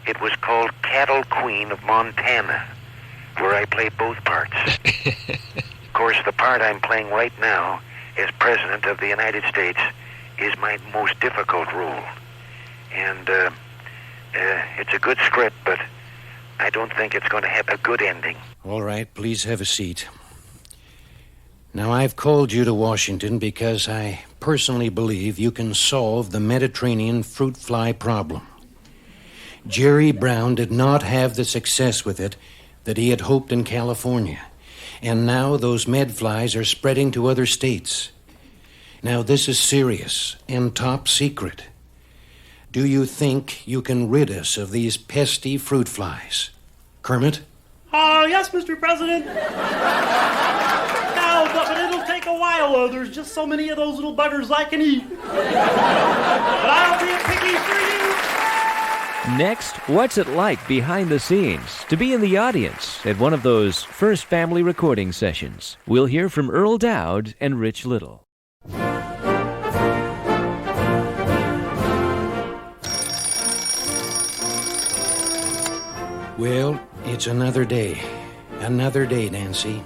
H: It was called Cattle Queen of Montana, where I played both parts. Of course, the part I'm playing right now as President of the United States is my most difficult role. And it's a good script, but I don't think it's going to have a good ending.
R: All right, please have a seat. Now, I've called you to Washington because I personally believe you can solve the Mediterranean fruit fly problem. Jerry Brown did not have the success with it that he had hoped in California, and now those medflies are spreading to other states. Now, this is serious and top secret. Do you think you can rid us of these pesky fruit flies? Kermit?
C: Yes, Mr. President. No, but it'll take a while. There's just so many of those little buggers I can eat. But I'll be a piggy for you.
F: Next, what's it like behind the scenes to be in the audience at one of those first family recording sessions? We'll hear from Earl Dowd and Rich Little.
R: Well, it's another day. Another day, Nancy.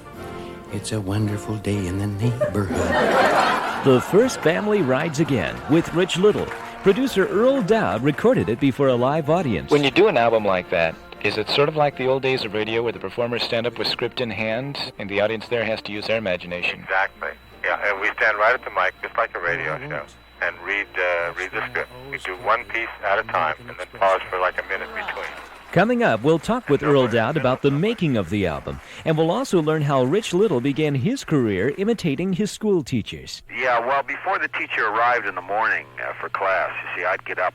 R: It's a wonderful day in the neighborhood.
F: The First Family rides again with Rich Little. Producer Earl Dowd recorded it before a live audience.
E: When you do an album like that, is it sort of like the old days of radio where the performers stand up with script in hand and the audience there has to use their imagination?
K: Exactly. Yeah, and we stand right at the mic just like a radio show and read the script. We do one piece at a time and then pause for like a minute between.
F: Coming up, we'll talk with Earl Dowd about the making of the album, and we'll also learn how Rich Little began his career imitating his school teachers.
G: Yeah, well, before the teacher arrived in the morning for class, you see, I'd get up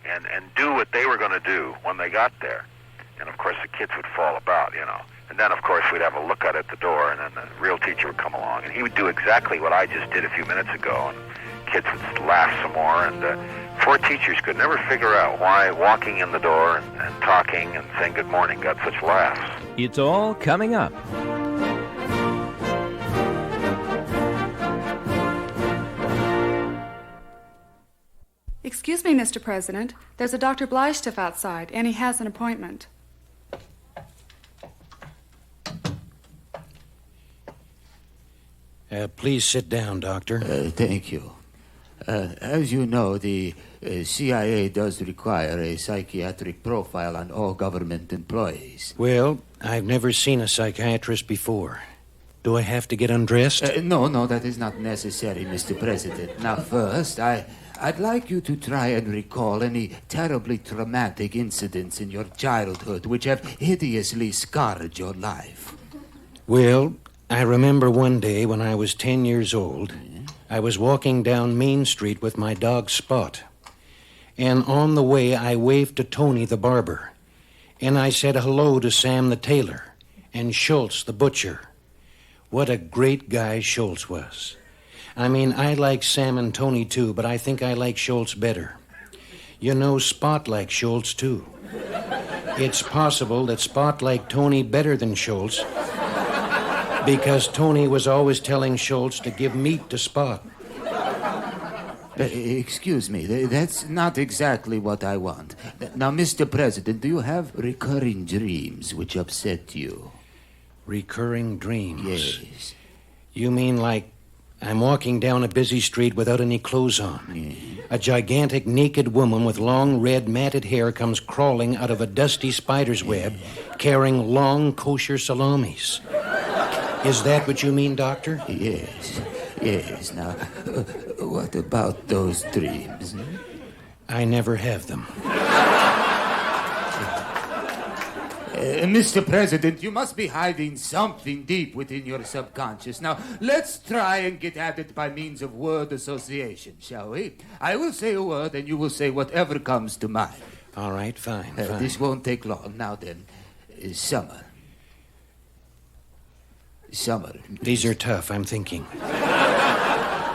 G: and do what they were going to do when they got there. And, of course, the kids would fall about, you know. And then, of course, we'd have a lookout at the door, and then the real teacher would come along. And he would do exactly what I just did a few minutes ago, and kids would laugh some more. And poor teachers could never figure out why walking in the door and talking and saying good morning got such laughs.
F: It's all coming up.
T: Excuse me, Mr. President. There's a Dr. Bleistift outside, and he has an appointment.
R: Please sit down, Doctor.
D: Thank you. As you know, the CIA does require a psychiatric profile on all government employees.
R: Well, I've never seen a psychiatrist before. Do I have to get undressed?
D: No, that is not necessary, Mr. President. Now, first, I'd like you to try and recall any terribly traumatic incidents in your childhood which have hideously scarred your life.
R: Well, I remember one day when I was 10 years old, I was walking down Main Street with my dog Spot. And on the way, I waved to Tony the barber. And I said hello to Sam the tailor and Schultz the butcher. What a great guy Schultz was. I mean, I like Sam and Tony too, but I think I like Schultz better. You know, Spot liked Schultz too. It's possible that Spot liked Tony better than Schultz, because Tony was always telling Schultz to give meat to Spot.
D: Excuse me, that's not exactly what I want. Now, Mr. President, do you have recurring dreams which upset you?
R: Recurring dreams?
D: Yes.
R: You mean like I'm walking down a busy street without any clothes on. A gigantic naked woman with long red matted hair comes crawling out of a dusty spider's web, carrying long kosher salamis. Is that what you mean, Doctor?
D: Yes. Now, what about those dreams?
R: I never have them.
D: Mr. President, you must be hiding something deep within your subconscious. Now, let's try and get at it by means of word association, shall we? I will say a word, and you will say whatever comes to mind.
R: All right, fine.
D: This won't take long. Now then, summer. Summer.
R: These are tough, I'm thinking.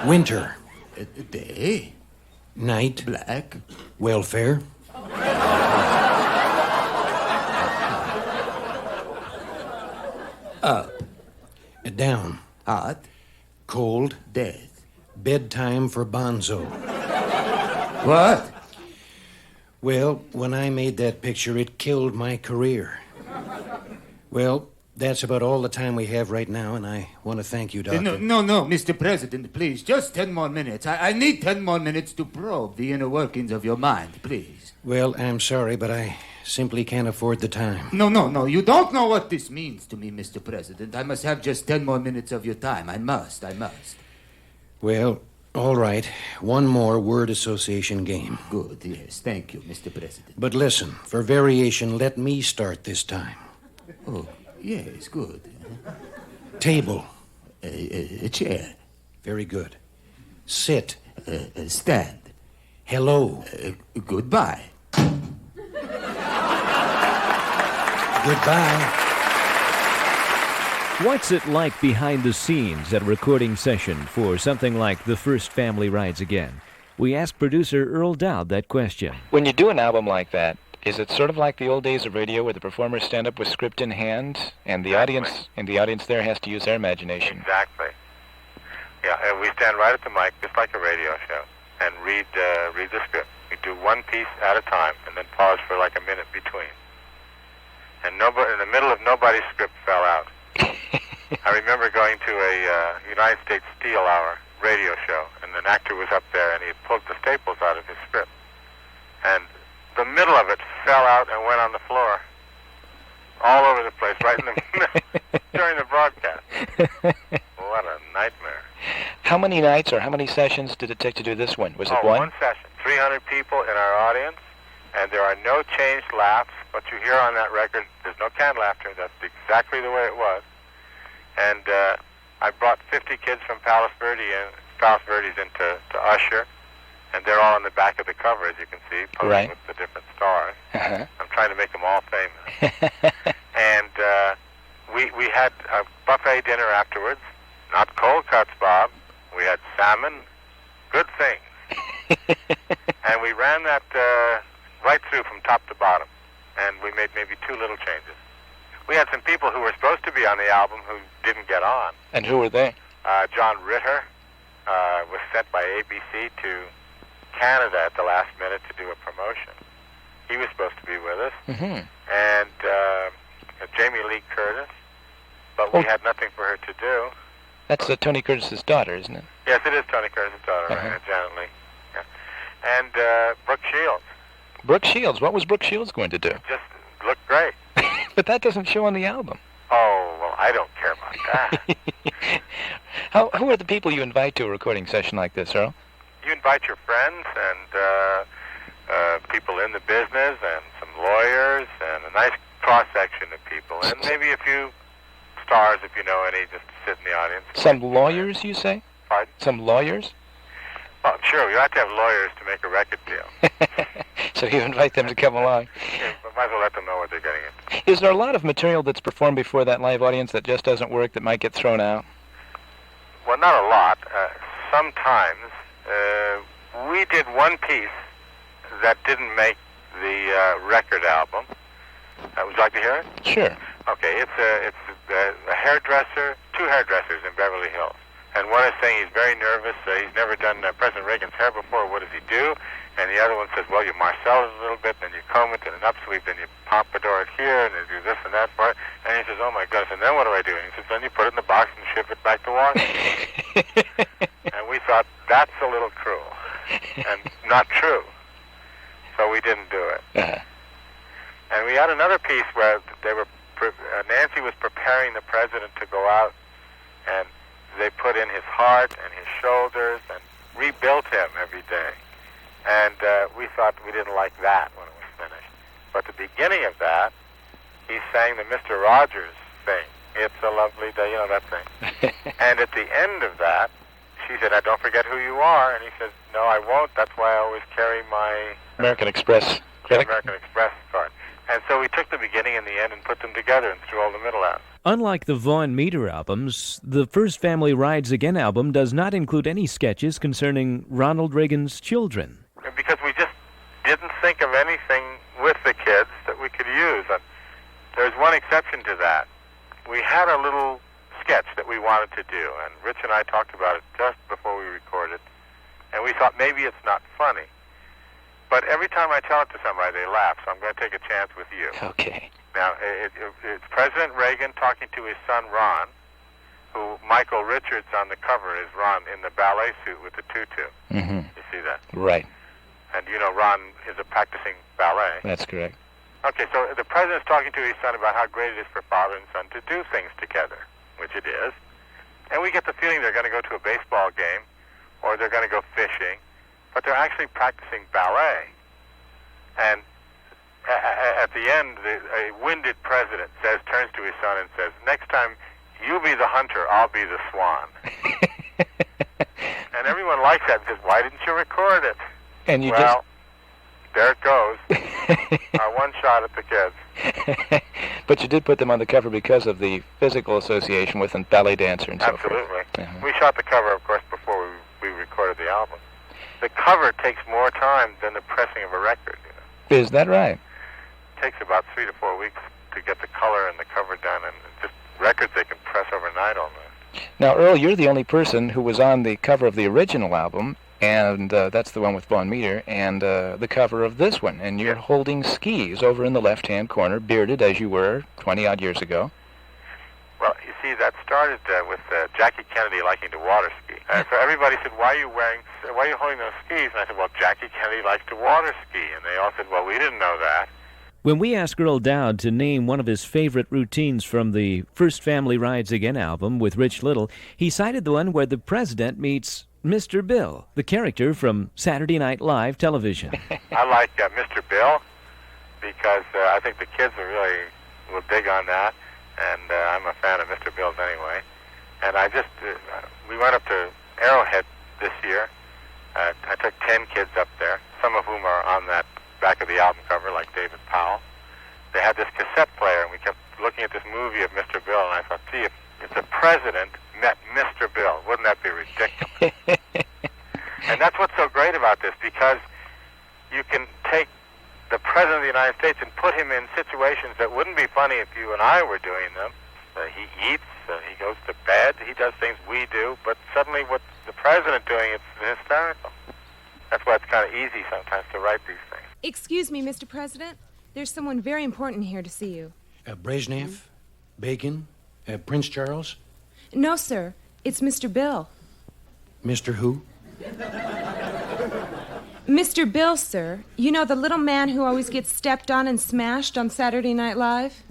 R: Winter.
D: Day.
R: Night.
D: Black.
R: Welfare.
D: Up.
R: Down.
D: Hot.
R: Cold.
D: Death.
R: Bedtime for Bonzo.
D: What?
R: Well, when I made that picture, it killed my career. Well, that's about all the time we have right now, and I want to thank you, Doctor.
D: No, Mr. President, please. Just 10 more minutes. I need 10 more minutes to probe the inner workings of your mind, please.
R: Well, I'm sorry, but I simply can't afford the time.
D: No. You don't know what this means to me, Mr. President. I must have just 10 more minutes of your time. I must.
R: Well, all right. One more word association game.
D: Good, yes. Thank you, Mr. President.
R: But listen, for variation, let me start this time.
D: Oh, yes, good.
R: Table.
D: A chair.
R: Very good. Sit.
D: Stand.
R: Hello.
D: Goodbye.
R: Goodbye.
F: What's it like behind the scenes at a recording session for something like The First Family Rides Again? We asked producer Earl Dowd that question.
E: When you do an album like that, is it sort of like the old days of radio where the performers stand up with script in hand and the audience there has to use their imagination?
K: Exactly. Yeah, and we stand right at the mic just like a radio show and read the script. We do one piece at a time and then pause for like a minute between. And nobody, in the middle of nobody's script fell out. I remember going to a United States Steel Hour radio show, and an actor was up there, and he pulled the staples out of his script. And the middle of it fell out and went on the floor, all over the place, right in the middle, during the broadcast. What a nightmare.
E: How many nights or how many sessions did it take to do this one? Was it one?
K: One session. 300 people in our audience, and there are no changed laughs. What you hear on that record, there's no canned laughter. That's exactly the way it was. And I brought 50 kids from Palos Verdes into Usher, and they're all on the back of the cover, as you can see, posing with the different stars.
E: Uh-huh.
K: I'm trying to make them all famous. And we had a buffet dinner afterwards. Not cold cuts, Bob. We had salmon, good things. And we ran that right through from top to bottom. And we made maybe 2 little changes. We had some people who were supposed to be on the album who didn't get on.
E: And who were they?
K: John Ritter was sent by ABC to Canada at the last minute to do a promotion. He was supposed to be with us.
E: Mm-hmm.
K: And Jamie Lee Curtis, but we had nothing for her to do.
E: That's Tony Curtis's daughter, isn't it?
K: Yes, it is Tony Curtis's daughter,
E: Uh-huh.
K: right? Janet Lee. Yeah. And Brooke Shields.
E: Brooke Shields. What was Brooke Shields going to do?
K: Just looked great.
E: But that doesn't show on the album.
K: Oh, well, I don't care about that.
E: Who are the people you invite to a recording session like this, Earl?
K: You invite your friends and people in the business and some lawyers and a nice cross-section of people and maybe a few stars, if you know any, just to sit in the audience.
E: Some lawyers, you say?
K: Pardon?
E: Some lawyers?
K: Oh, sure. You have to have lawyers to make a record deal.
E: So you invite them to come along.
K: Yeah, but might as well let them know what they're getting into.
E: Is there a lot of material that's performed before that live audience that just doesn't work, that might get thrown out?
K: Well, not a lot. Sometimes we did one piece that didn't make the record album. Would you like to hear it?
E: Sure.
K: Okay, it's a hairdresser, 2 hairdressers in Beverly Hills. And one is saying he's very nervous. He's never done President Reagan's hair before. What does he do? And the other one says, well, you marcel it a little bit, then you comb it in an upsweep, then you pompadour it here, and you do this and that for it. And he says, oh, my goodness, and then what do I do? And he says, then you put it in the box and ship it back to Washington. And we thought, that's a little cruel and not true. So we didn't do it.
E: Uh-huh.
K: And we had another piece where they were Nancy was preparing the president to go out, and they put in his heart and his shoulders and rebuilt him every day. And we thought we didn't like that when it was finished. But the beginning of that, he sang the Mr. Rogers thing, It's a Lovely Day, you know that thing. And at the end of that, she said, now don't forget who you are. And he says, no, I won't. That's why I always carry my
E: American Express credit.
K: American Express card. And so we took the beginning and the end and put them together and threw all the middle out.
F: Unlike the Vaughn Meter albums, the First Family Rides Again album does not include any sketches concerning Ronald Reagan's children.
K: Because we just didn't think of anything with the kids that we could use. And there's one exception to that. we had a little sketch that we wanted to do, and Rich and I talked about it just before we recorded, and we thought maybe it's not funny. But every time I tell it to somebody, they laugh, so I'm going to take a chance with you.
E: Okay.
K: Now, it's President Reagan talking to his son, Ron, who Michael Richards on the cover is Ron in the ballet suit with the tutu.
E: Mm-hmm.
K: You see that?
E: Right.
K: And you know Ron is a practicing ballet.
E: That's correct.
K: Okay, so the president's talking to his son about how great it is for father and son to do things together, which it is. And we get the feeling they're going to go to a baseball game or they're going to go fishing, but they're actually practicing ballet. And at the end, a winded president turns to his son and says, next time you be the hunter, I'll be the swan. And everyone likes that and says, why didn't you record it?
E: And you
K: well, there it goes. One shot at the kids.
E: But you did put them on the cover because of the physical association with a ballet dancer and so forth.
K: Absolutely.
E: Uh-huh.
K: We shot the cover, of course, before we recorded the album. The cover takes more time than the pressing of a record. You know?
E: Is that right?
K: It takes about 3 to 4 weeks to get the color and the cover done, and just records they can press overnight almost.
E: Now, Earl, you're the only person who was on the cover of the original album, and that's the one with Vaughn Meter, and the cover of this one, and you're holding skis over in the left-hand corner, bearded as you were 20-odd years ago.
K: Well, you see, that started with Jackie Kennedy liking to water ski. So everybody said, why are you holding those skis? And I said, well, Jackie Kennedy likes to water ski. And they all said, well, we didn't know that.
F: When we asked Earl Dowd to name one of his favorite routines from the First Family Rides Again album with Rich Little, he cited the one where the president meets Mr. Bill, the character from Saturday Night Live television.
K: I like Mr. Bill because I think the kids will dig on that, and I'm a fan of Mr. Bill's anyway. And we went up to Arrowhead this year. I took 10 kids up there, some of whom are on that back of the album cover, like David Powell. They had this cassette player, and we kept looking at this movie of Mr. Bill, and I thought, gee, if the president met Mr. Bill, wouldn't that be ridiculous? And that's what's so great about this, because you can take the president of the United States and put him in situations that wouldn't be funny if you and I were doing them. He eats, he goes to bed, he does things we do, but suddenly with the president doing it's hysterical. That's why it's kind of easy sometimes to write these things.
J: Excuse me, Mr. President. There's someone very important here to see you.
R: Brezhnev? Bacon? Prince Charles?
J: No, sir. It's Mr. Bill.
R: Mr. who?
J: Mr. Bill, sir. You know, the little man who always gets stepped on and smashed on Saturday Night Live?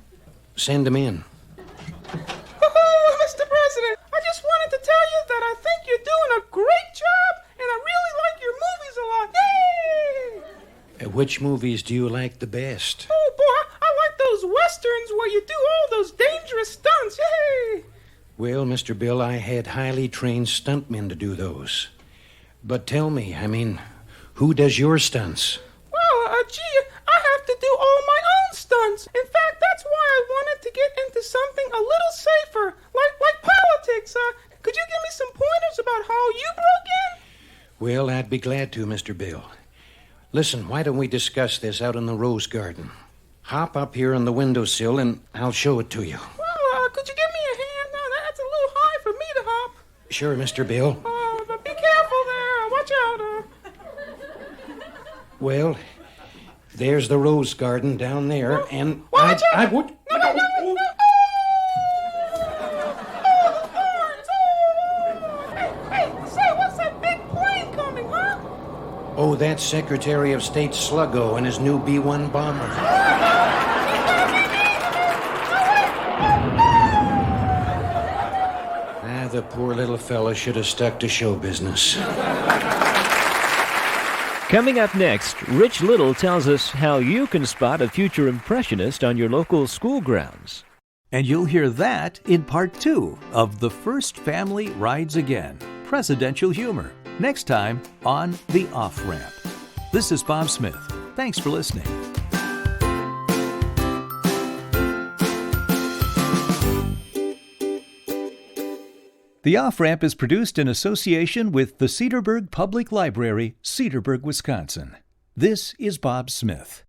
R: Send him in.
O: Oh, Mr. President, I just wanted to tell you that I think you're doing a great job, and I really like your movies a lot. Yay!
R: Which movies do you like the best?
O: Oh, boy, I like those westerns where you do all those dangerous stunts. Yay!
R: Well, Mr. Bill, I had highly trained stuntmen to do those. But tell me, who does your stunts?
O: Well, gee, I have to do all my own stunts. In fact, that's why I wanted to get into something a little safer, like politics. Could you give me some pointers about how you broke in?
R: Well, I'd be glad to, Mr. Bill. Listen, why don't we discuss this out in the Rose Garden? Hop up here on the windowsill and I'll show it to you.
O: Well, could you give me a hand? No, that's a little high for me to hop.
R: Sure, Mr. Bill.
O: But be careful there. Watch out.
R: Well, there's the Rose Garden down there, and
O: watch out!
R: I would...
O: No. Hey, say, what's that big plane coming, huh?
R: Oh, that's Secretary of State Sluggo and his new B-1 bomber. The poor little fella should have stuck to show business.
F: Coming up next, Rich Little tells us how you can spot a future impressionist on your local school grounds.
A: And you'll hear that in part 2 of The First Family Rides Again, Presidential Humor, next time on The Off-Ramp. This is Bob Smith. Thanks for listening. The Off-Ramp is produced in association with the Cedarburg Public Library, Cedarburg, Wisconsin. This is Bob Smith.